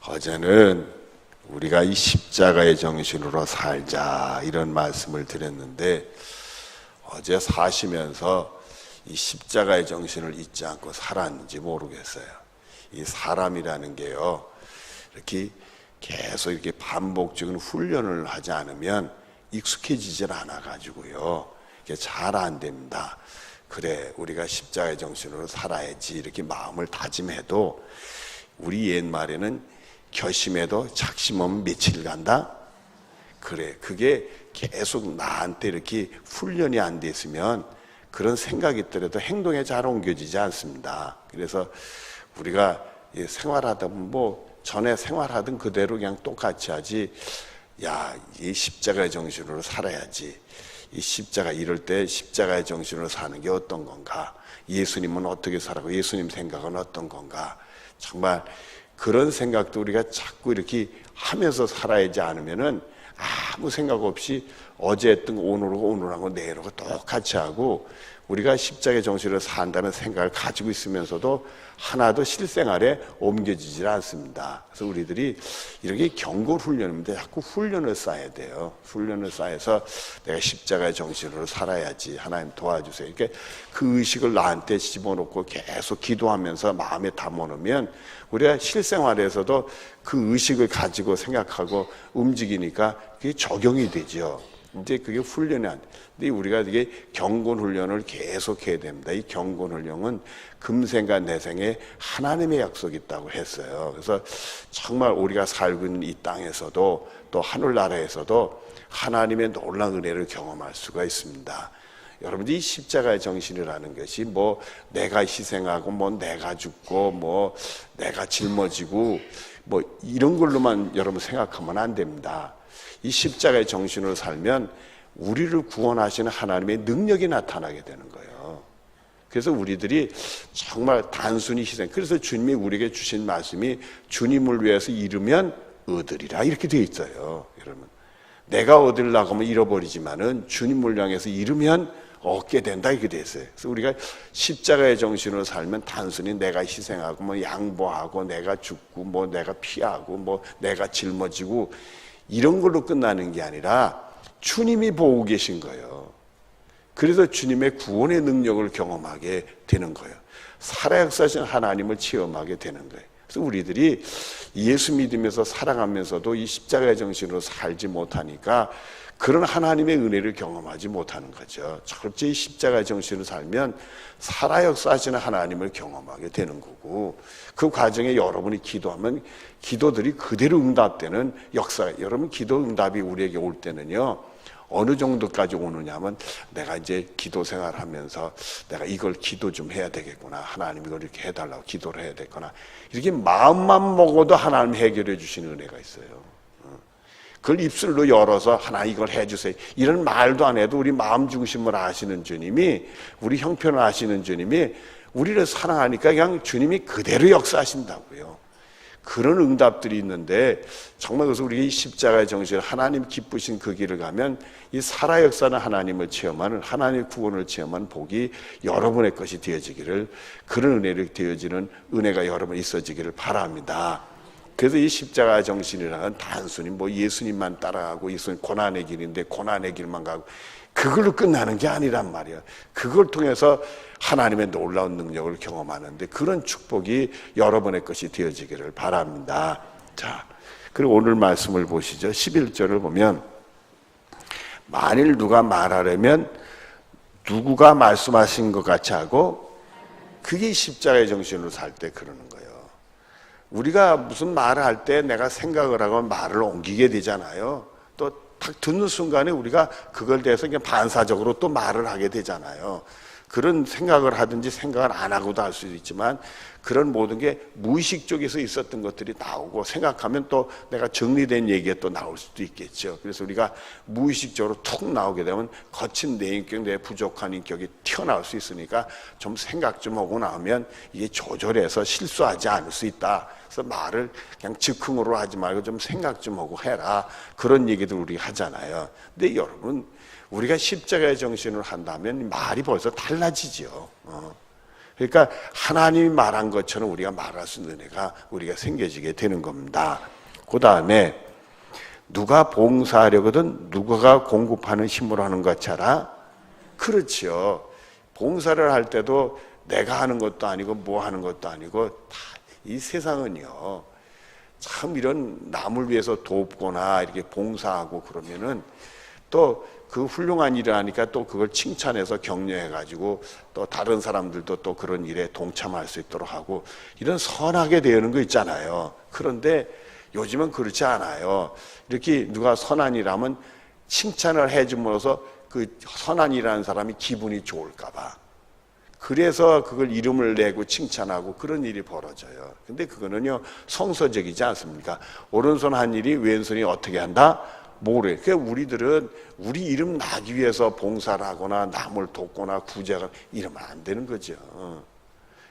어제는 우리가 이 십자가의 정신으로 살자 이런 말씀을 드렸는데, 어제 사시면서 이 십자가의 정신을 잊지 않고 살았는지 모르겠어요. 이 사람이라는 게요, 이렇게 계속 이렇게 반복적인 훈련을 하지 않으면 익숙해지질 않아 가지고요, 이게 잘 안 됩니다. 그래, 우리가 십자가의 정신으로 살아야지 이렇게 마음을 다짐해도, 우리 옛말에는 결심해도 작심하면 며칠 간다? 그래, 그게 계속 나한테 이렇게 훈련이 안 됐으면 그런 생각이 있더라도 행동에 잘 옮겨지지 않습니다. 그래서 우리가 생활하다 보면 전에 생활하던 그대로 그냥 똑같이 하지, 야, 이 십자가의 정신으로 살아야지. 이 십자가, 이럴 때 십자가의 정신으로 사는 게 어떤 건가? 예수님은 어떻게 살아고 예수님 생각은 어떤 건가? 정말 그런 생각도 우리가 자꾸 이렇게 하면서 살아야지 않으면은 아무 생각 없이 어제 했던 거 오늘하고 내일하고 똑같이 하고, 우리가 십자가의 정신으로 산다는 생각을 가지고 있으면서도 하나도 실생활에 옮겨지질 않습니다. 그래서 우리들이 이렇게 경골 훈련입니다. 자꾸 훈련을 쌓아야 돼요. 훈련을 쌓아서 내가 십자가의 정신으로 살아야지, 하나님 도와주세요. 이렇게 그 의식을 나한테 집어넣고 계속 기도하면서 마음에 담아놓으면 우리가 실생활에서도 그 의식을 가지고 생각하고 움직이니까 그게 적용이 되죠. 이제 그게 훈련이 안 돼. 근데 우리가 이게 경건 훈련을 계속 해야 됩니다. 이 경건 훈련은 금생과 내생에 하나님의 약속이 있다고 했어요. 그래서 정말 우리가 살고 있는 이 땅에서도 또 하늘나라에서도 하나님의 놀라운 은혜를 경험할 수가 있습니다. 여러분들, 이 십자가의 정신이라는 것이 내가 희생하고 내가 죽고 내가 짊어지고 이런 걸로만 여러분 생각하면 안 됩니다. 이 십자가의 정신으로 살면 우리를 구원하시는 하나님의 능력이 나타나게 되는 거예요. 그래서 우리들이 정말 단순히 희생, 그래서 주님이 우리에게 주신 말씀이 주님을 위해서 잃으면 얻으리라 이렇게 되어 있어요. 여러분, 내가 얻으려고 하면 잃어버리지만은 주님을 향해서 잃으면 얻게 된다 이렇게 되어 있어요. 그래서 우리가 십자가의 정신으로 살면 단순히 내가 희생하고 양보하고 내가 죽고 내가 피하고 내가 짊어지고 이런 걸로 끝나는 게 아니라 주님이 보고 계신 거예요. 그래서 주님의 구원의 능력을 경험하게 되는 거예요. 살아역사하신 하나님을 체험하게 되는 거예요. 그래서 우리들이 예수 믿으면서 살아가면서도 이 십자가의 정신으로 살지 못하니까 그런 하나님의 은혜를 경험하지 못하는 거죠. 철저히 십자가의 정신으로 살면 살아역사하시는 하나님을 경험하게 되는 거고, 그 과정에 여러분이 기도하면 기도들이 그대로 응답되는 역사. 여러분, 기도 응답이 우리에게 올 때는요, 어느 정도까지 오느냐면, 내가 이제 기도 생활하면서 내가 이걸 기도 좀 해야 되겠구나, 하나님 이걸 이렇게 해달라고 기도를 해야 되겠구나, 이렇게 마음만 먹어도 하나님 해결해 주시는 은혜가 있어요. 그걸 입술로 열어서 하나님 이걸 해주세요 이런 말도 안 해도 우리 마음 중심을 아시는 주님이, 우리 형편을 아시는 주님이 우리를 사랑하니까 그냥 주님이 그대로 역사하신다고요. 그런 응답들이 있는데, 정말 그래서 우리 이 십자가의 정신, 하나님 기쁘신 그 길을 가면 이 살아 역사는 하나님을 체험하는, 하나님의 구원을 체험하는 복이 여러분의 것이 되어지기를, 그런 은혜를 되어지는 은혜가 여러분 있어지기를 바랍니다. 그래서 이 십자가 정신이라는 단순히 예수님만 따라가고 예수님 고난의 길인데 고난의 길만 가고 그걸로 끝나는 게 아니란 말이에요. 그걸 통해서 하나님의 놀라운 능력을 경험하는데, 그런 축복이 여러분의 것이 되어지기를 바랍니다. 자, 그리고 오늘 말씀을 보시죠. 11절을 보면, 만일 누가 말하려면 누구가 말씀하신 것 같이 하고, 그게 십자가의 정신으로 살 때 그러는 거예요. 우리가 무슨 말을 할 때 내가 생각을 하고 말을 옮기게 되잖아요. 또 딱 듣는 순간에 우리가 그걸 대해서 그냥 반사적으로 또 말을 하게 되잖아요. 그런 생각을 하든지 생각을 안 하고도 할 수도 있지만, 그런 모든 게 무의식 쪽에서 있었던 것들이 나오고, 생각하면 또 내가 정리된 얘기가 또 나올 수도 있겠죠. 그래서 우리가 무의식적으로 툭 나오게 되면 거친 내 인격, 내 부족한 인격이 튀어나올 수 있으니까 좀 생각 좀 하고 나오면 이게 조절해서 실수하지 않을 수 있다. 그래서 말을 그냥 즉흥으로 하지 말고 좀 생각 좀 하고 해라, 그런 얘기도 우리가 하잖아요. 근데 여러분, 우리가 십자가의 정신을 한다면 말이 벌써 달라지죠. 그러니까 하나님이 말한 것처럼 우리가 말할 수 있는 은혜가 우리가 생겨지게 되는 겁니다. 그 다음에 누가 봉사하려거든 누가 공급하는 힘으로 하는 것 같잖아. 그렇죠. 봉사를 할 때도 내가 하는 것도 아니고 뭐 하는 것도 아니고 다 이 세상은요 참 이런 남을 위해서 돕거나 이렇게 봉사하고 그러면은 또 그 훌륭한 일을 하니까 또 그걸 칭찬해서 격려해가지고 또 다른 사람들도 또 그런 일에 동참할 수 있도록 하고 이런 선하게 되는 거 있잖아요. 그런데 요즘은 그렇지 않아요. 이렇게 누가 선한 일 하면 칭찬을 해줌으로써 그 선한 일하는 사람이 기분이 좋을까봐. 그래서 그걸 이름을 내고 칭찬하고 그런 일이 벌어져요. 근데 그거는요, 성서적이지 않습니까? 오른손 한 일이 왼손이 어떻게 한다? 모래. 그러니까 우리들은 우리 이름 나기 위해서 봉사를 하거나 남을 돕거나 구제하거나 이러면 안 되는 거죠.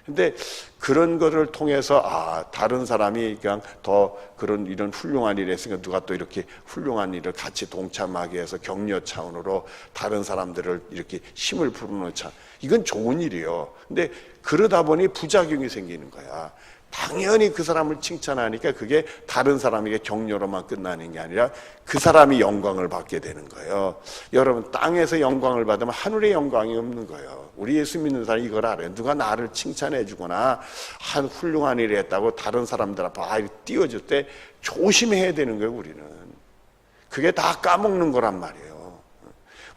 근데 그런 거를 통해서 다른 사람이 그냥 더 그런 이런 훌륭한 일을 했으니까 누가 또 이렇게 훌륭한 일을 같이 동참하게 해서 격려 차원으로 다른 사람들을 이렇게 힘을 불어넣자. 이건 좋은 일이에요. 근데 그러다 보니 부작용이 생기는 거야. 당연히 그 사람을 칭찬하니까 그게 다른 사람에게 격려로만 끝나는 게 아니라 그 사람이 영광을 받게 되는 거예요. 여러분, 땅에서 영광을 받으면 하늘의 영광이 없는 거예요. 우리 예수 믿는 사람이 이걸 알아요. 누가 나를 칭찬해 주거나 한 훌륭한 일을 했다고 다른 사람들 앞에 띄워줄 때 조심해야 되는 거예요. 우리는 그게 다 까먹는 거란 말이에요.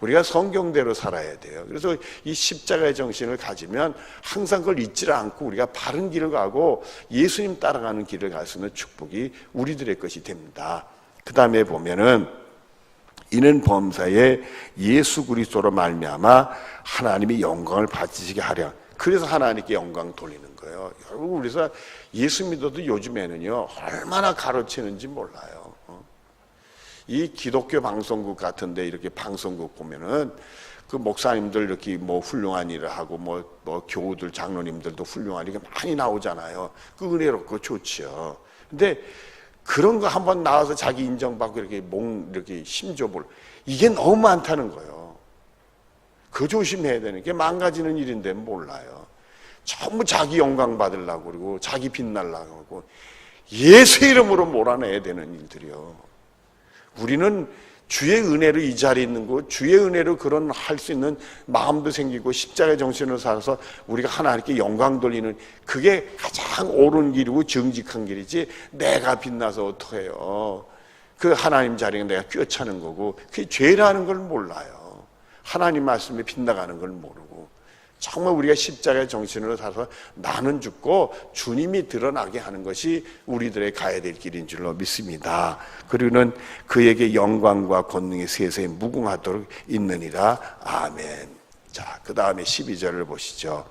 우리가 성경대로 살아야 돼요. 그래서 이 십자가의 정신을 가지면 항상 그걸 잊지 않고 우리가 바른 길을 가고 예수님 따라가는 길을 갈 수 있는 축복이 우리들의 것이 됩니다. 그 다음에 보면은 이는 범사에 예수 그리스도로 말미암아 하나님이 영광을 받으시게 하려. 그래서 하나님께 영광 돌리는 거예요. 여러분, 그래서 예수 믿어도 요즘에는요 얼마나 가르치는지 몰라요. 이 기독교 방송국 같은데 이렇게 방송국 보면은 그 목사님들 이렇게 뭐 훌륭한 일을 하고 뭐 교우들 장로님들도 훌륭한 일이 많이 나오잖아요. 그 은혜롭고 좋지요. 근데 그런 거 한번 나와서 자기 인정받고 이렇게 힘줘볼 이게 너무 많다는 거예요. 그 조심해야 되는 게 망가지는 일인데 몰라요. 전부 자기 영광 받으려고 그러고 자기 빛나려고 하고 예수의 이름으로 몰아내야 되는 일들이요. 우리는 주의 은혜로 이 자리에 있는 거, 주의 은혜로 그런 할 수 있는 마음도 생기고 십자가의 정신으로 살아서 우리가 하나님께 영광 돌리는 그게 가장 옳은 길이고 정직한 길이지 내가 빛나서 어떡해요. 그 하나님 자리에 내가 꿰차는 거고 그게 죄라는 걸 몰라요. 하나님 말씀에 빗나가는 걸 모르고 정말 우리가 십자가의 정신으로 살아서 나는 죽고 주님이 드러나게 하는 것이 우리들의 가야 될 길인 줄로 믿습니다. 그리고는 그에게 영광과 권능이 세세히 무궁하도록 있느니라. 아멘. 자, 그 다음에 12절을 보시죠.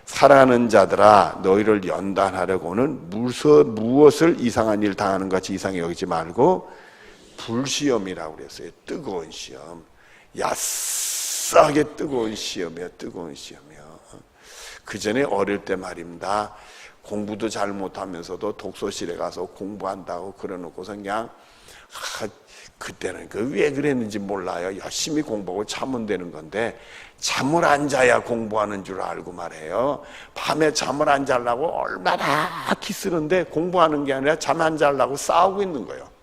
사랑하는 자들아 너희를 연단하려고는 무엇을 이상한 일 당하는 것 같이 이상히 여기지 말고 불시험이라고 그랬어요. 뜨거운 시험. 싸게 뜨거운 시험이요. 뜨거운 시험이요. 그 전에 어릴 때 말입니다. 공부도 잘 못하면서도 독서실에 가서 공부한다고 그래놓고서 그냥 그때는 왜 그랬는지 몰라요. 열심히 공부하고 자면 되는 건데 잠을 안 자야 공부하는 줄 알고 말해요. 밤에 잠을 안 자려고 얼마나 기쓰는데 공부하는 게 아니라 잠 안 자려고 싸우고 있는 거예요.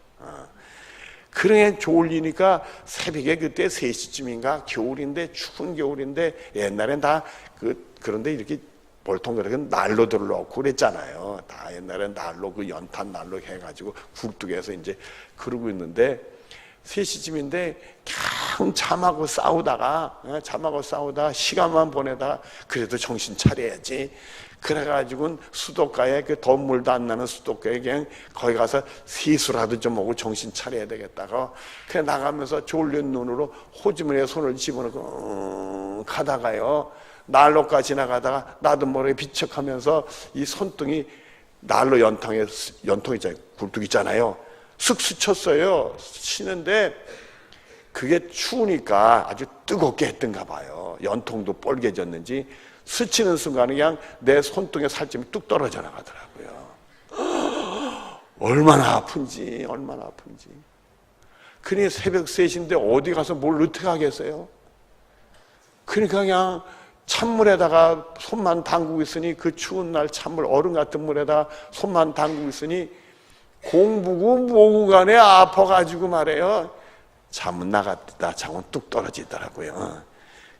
그래 졸리니까 새벽에 그때 3시쯤인가 겨울인데 추운 겨울인데 옛날엔 다 그런데 이렇게 볼통 그렇게 난로들을 넣고 그랬잖아요. 다 옛날엔 난로 연탄 난로 해가지고 굴뚝에서 이제 그러고 있는데 3시쯤인데 그냥 잠하고 싸우다가 시간만 보내다가 그래도 정신 차려야지. 그래가지고 수도가에 더 물도 안 나는 수도가에 그냥 거기 가서 세수라도 좀 하고 정신 차려야 되겠다고 그냥 나가면서 졸린 눈으로 호주머니에 손을 집어넣고 가다가요 난로가 지나가다가 나도 모르게 비척하면서 이 손등이 난로 연통 있잖아요. 굴뚝 있잖아요. 쓱 스쳤어요. 스치는데 그게 추우니까 아주 뜨겁게 했던가 봐요. 연통도 뻘개졌는지 스치는 순간에 그냥 내 손등에 살점이 뚝 떨어져 나가더라고요. 얼마나 아픈지. 그러니 새벽 3시인데 어디 가서 뭘 어떻게 하겠어요? 그러니까 그냥 찬물에다가 손만 담그고 있으니, 그 추운 날 찬물, 얼음 같은 물에다가 손만 담그고 있으니 공부고 뭐고 간에 아파가지고 말해요. 잠은 나갔다. 잠은 뚝 떨어지더라고요.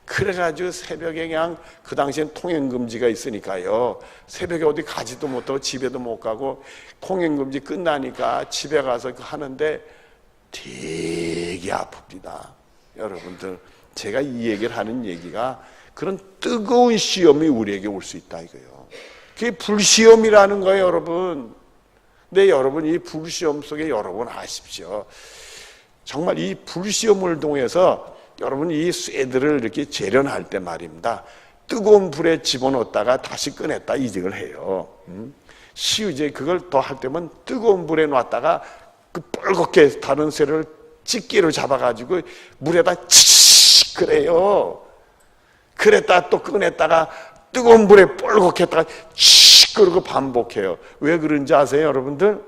그래가지고 새벽에 그냥, 그 당시엔 통행금지가 있으니까요, 새벽에 어디 가지도 못하고 집에도 못 가고 통행금지 끝나니까 집에 가서 하는데 되게 아픕니다. 여러분들, 제가 이 얘기를 하는 얘기가 그런 뜨거운 시험이 우리에게 올 수 있다 이거예요. 그게 불시험이라는 거예요, 여러분. 근데 여러분, 이 불시험 속에 여러분 아십시오. 정말 이 불시험을 통해서 여러분, 이 쇠들을 이렇게 재련할 때 말입니다, 뜨거운 불에 집어넣었다가 다시 꺼냈다 이직을 해요. 이제 그걸 더 할 때면 뜨거운 불에 놨다가 그 뻘겋게 다른 쇠를 집게로 잡아가지고 물에다 치익 그래요. 그랬다 또 꺼냈다가 뜨거운 불에 뻘겋게 했다가 치익 그러고 반복해요. 왜 그런지 아세요, 여러분들?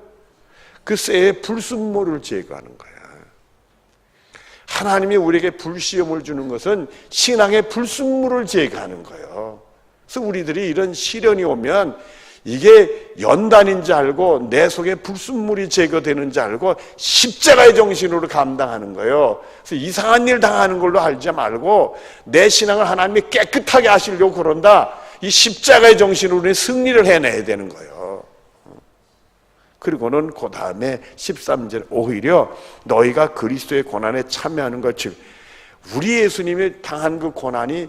그 쇠의 불순물을 제거하는 거예요. 하나님이 우리에게 불시험을 주는 것은 신앙의 불순물을 제거하는 거예요. 그래서 우리들이 이런 시련이 오면 이게 연단인 줄 알고, 내 속에 불순물이 제거되는 줄 알고 십자가의 정신으로 감당하는 거예요. 그래서 이상한 일 당하는 걸로 알지 말고 내 신앙을 하나님이 깨끗하게 하시려고 그런다, 이 십자가의 정신으로 승리를 해내야 되는 거예요. 그리고는 그 다음에 13절, 오히려 너희가 그리스도의 고난에 참여하는 것, 즉 우리 예수님이 당한 그 고난이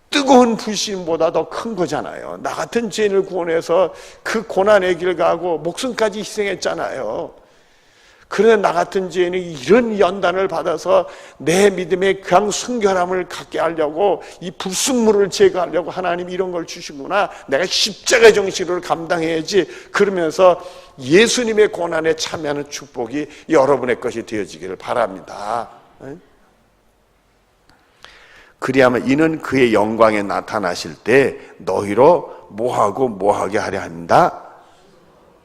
뜨거운 불신보다 더 큰 거잖아요. 나 같은 죄인을 구원해서 그 고난의 길 가고 목숨까지 희생했잖아요. 그런데 나 같은 죄인이 이런 연단을 받아서 내 믿음의 그냥 순결함을 갖게 하려고, 이 불순물을 제거하려고 하나님이 이런 걸 주시구나, 내가 십자가의 정신으로 감당해야지, 그러면서 예수님의 고난에 참여하는 축복이 여러분의 것이 되어지기를 바랍니다. 그리하면 이는 그의 영광에 나타나실 때 너희로 뭐하고 뭐하게 하려 합니다.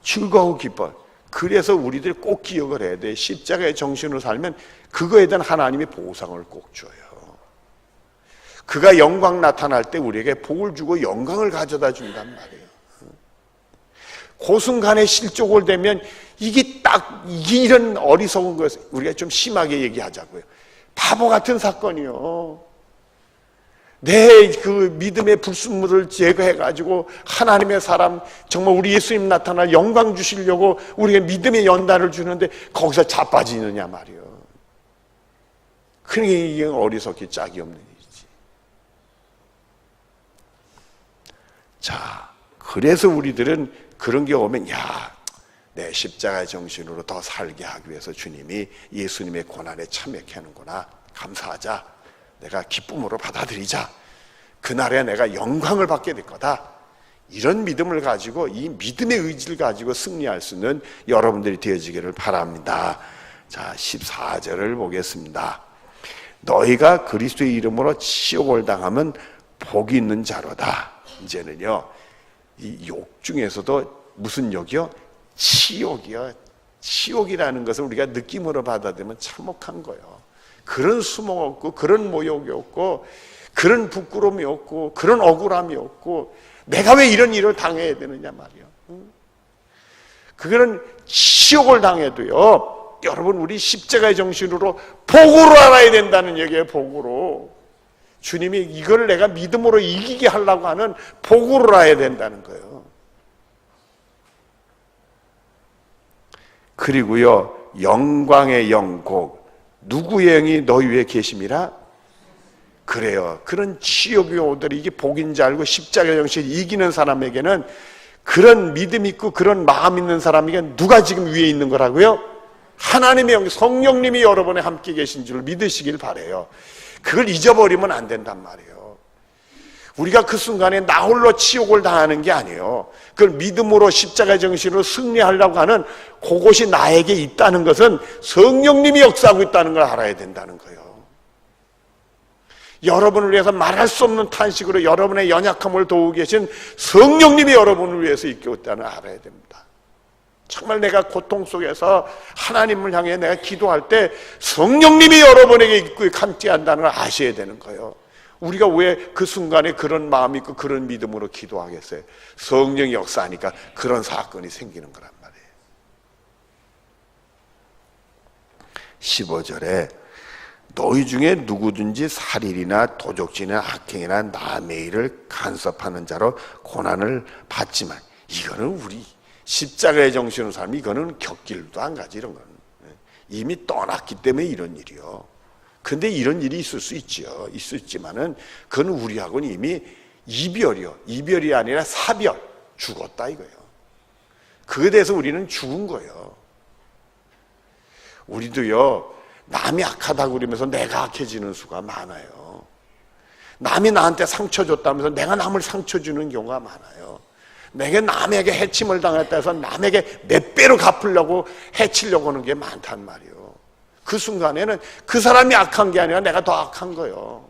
즐거워 기뻐. 그래서 우리들이 꼭 기억을 해야 돼. 십자가의 정신으로 살면 그거에 대한 하나님의 보상을 꼭 줘요. 그가 영광 나타날 때 우리에게 복을 주고 영광을 가져다 준단 말이에요. 그 순간에 실족을 되면 이게 이런 어리석은 것을 우리가 좀 심하게 얘기하자고요. 바보 같은 사건이요. 내 그 믿음의 불순물을 제거해가지고 하나님의 사람, 정말 우리 예수님 나타나 영광 주시려고 우리가 믿음의 연단을 주는데 거기서 자빠지느냐 말이요. 그러니까 이게 어리석기 짝이 없는 일이지. 자, 그래서 우리들은 그런 게 오면, 야, 내 십자가의 정신으로 더 살게 하기 위해서 주님이 예수님의 고난에 참여케 하는구나, 감사하자, 내가 기쁨으로 받아들이자, 그날에 내가 영광을 받게 될 거다, 이런 믿음을 가지고, 이 믿음의 의지를 가지고 승리할 수 있는 여러분들이 되어지기를 바랍니다. 자, 14절을 보겠습니다. 너희가 그리스도의 이름으로 치욕을 당하면 복이 있는 자로다. 이제는요, 이 욕 중에서도 무슨 욕이요? 치욕이요. 치욕이라는 것을 우리가 느낌으로 받아들이면 참혹한 거예요. 그런 수모 없고, 그런 모욕이 없고, 그런 부끄러움이 없고, 그런 억울함이 없고, 내가 왜 이런 일을 당해야 되느냐 말이에요. 그거는 치욕을 당해도요, 여러분, 우리 십자가의 정신으로 복으로 알아야 된다는 얘기예요. 복으로. 주님이 이걸 내가 믿음으로 이기게 하려고 하는 복으로 알아야 된다는 거예요. 그리고요, 영광의 영곡, 누구의 영이 너희 위에 계심이라? 그래요. 그런 치욕이 오더니 이게 복인 줄 알고 십자가의 정신을 이기는 사람에게는, 그런 믿음 있고 그런 마음 있는 사람에게 누가 지금 위에 있는 거라고요? 하나님의 영, 성령님이 여러분의 함께 계신 줄 믿으시길 바라요. 그걸 잊어버리면 안 된단 말이에요. 우리가 그 순간에 나 홀로 치욕을 당하는 게 아니에요. 그걸 믿음으로 십자가의 정신으로 승리하려고 하는 그것이 나에게 있다는 것은 성령님이 역사하고 있다는 걸 알아야 된다는 거예요. 여러분을 위해서 말할 수 없는 탄식으로 여러분의 연약함을 도우고 계신 성령님이 여러분을 위해서 있고 있다는 걸 알아야 됩니다. 정말 내가 고통 속에서 하나님을 향해 내가 기도할 때 성령님이 여러분에게 있고 함께 한다는 걸 아셔야 되는 거예요. 우리가 왜 그 순간에 그런 마음이 있고 그런 믿음으로 기도하겠어요? 성령이 역사하니까 그런 사건이 생기는 거란 말이에요. 15절에 너희 중에 누구든지 살인이나 도적질이나 악행이나 남의 일을 간섭하는 자로 고난을 받지만, 이거는 우리 십자가의 정신으로 살면 이거는 곁길도 안 가지. 이런 건 이미 떠났기 때문에 이런 일이요. 근데 이런 일이 있을 수 있죠. 있었지만은 그건 우리하고는 이미 이별이요. 이별이 아니라 사별, 죽었다 이거예요. 그에 대해서 우리는 죽은 거예요. 우리도요, 남이 악하다고 그러면서 내가 악해지는 수가 많아요. 남이 나한테 상처 줬다면서 내가 남을 상처 주는 경우가 많아요. 내가 남에게 해침을 당했다 해서 남에게 몇 배로 갚으려고 해치려고 하는 게 많단 말이에요. 그 순간에는 그 사람이 악한 게 아니라 내가 더 악한 거예요.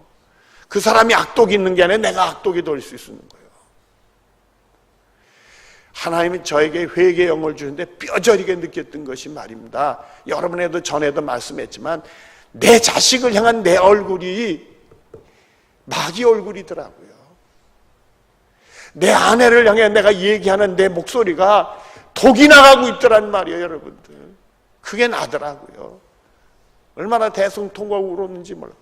그 사람이 악독이 있는 게 아니라 내가 악독이 될 수 있는 거예요. 하나님이 저에게 회개의 영을 주는데 뼈저리게 느꼈던 것이 말입니다. 여러분에도 전에도 말씀했지만 내 자식을 향한 내 얼굴이 마귀 얼굴이더라고요. 내 아내를 향해 내가 얘기하는 내 목소리가 독이 나가고 있더란 말이에요, 여러분들. 그게 나더라고요. 얼마나 대성통곡하고 울었는지 몰라.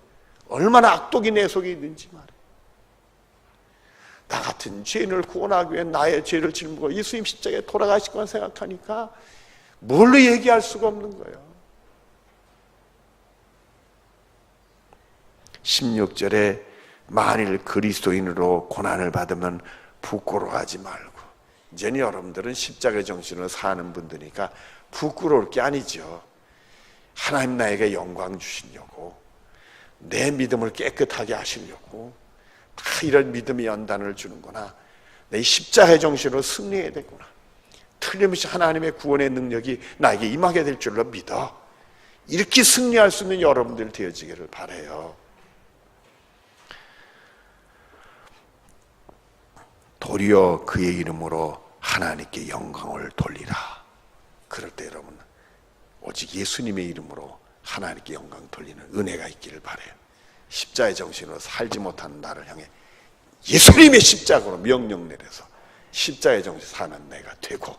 얼마나 악독이 내 속에 있는지 말이에요. 나 같은 죄인을 구원하기 위해 나의 죄를 짊고 예수님 십자가에 돌아가실 건 생각하니까 뭘로 얘기할 수가 없는 거예요. 16절에 만일 그리스도인으로 고난을 받으면 부끄러워하지 말고, 이제는 여러분들은 십자가의 정신으로 사는 분들이니까 부끄러울 게 아니죠. 하나님 나에게 영광 주시려고, 내 믿음을 깨끗하게 하시려고 다 이런 믿음의 연단을 주는구나. 내 십자가의 정신으로 승리해야 되구나. 틀림없이 하나님의 구원의 능력이 나에게 임하게 될 줄로 믿어. 이렇게 승리할 수 있는 여러분들 되어지기를 바라요. 도리어 그의 이름으로 하나님께 영광을 돌리라. 그럴 때 여러분, 오직 예수님의 이름으로 하나님께 영광 돌리는 은혜가 있기를 바라요. 십자가의 정신으로 살지 못하는 나를 향해 예수님의 십자가로 명령 내려서 십자가의 정신 사는 내가 되고,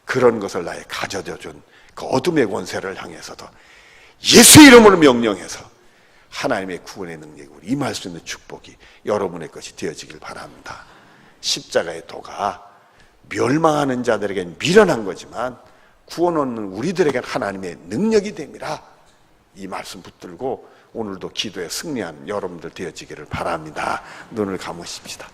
그런 것을 나의 가져다 준 그 어둠의 권세를 향해서도 예수 이름으로 명령해서 하나님의 구원의 능력이 임할 수 있는 축복이 여러분의 것이 되어지길 바랍니다. 십자가의 도가 멸망하는 자들에게는 미련한 거지만 구원 얻는 우리들에게는 하나님의 능력이 됨이라. 이 말씀 붙들고 오늘도 기도에 승리한 여러분들 되어지기를 바랍니다. 눈을 감으십시다.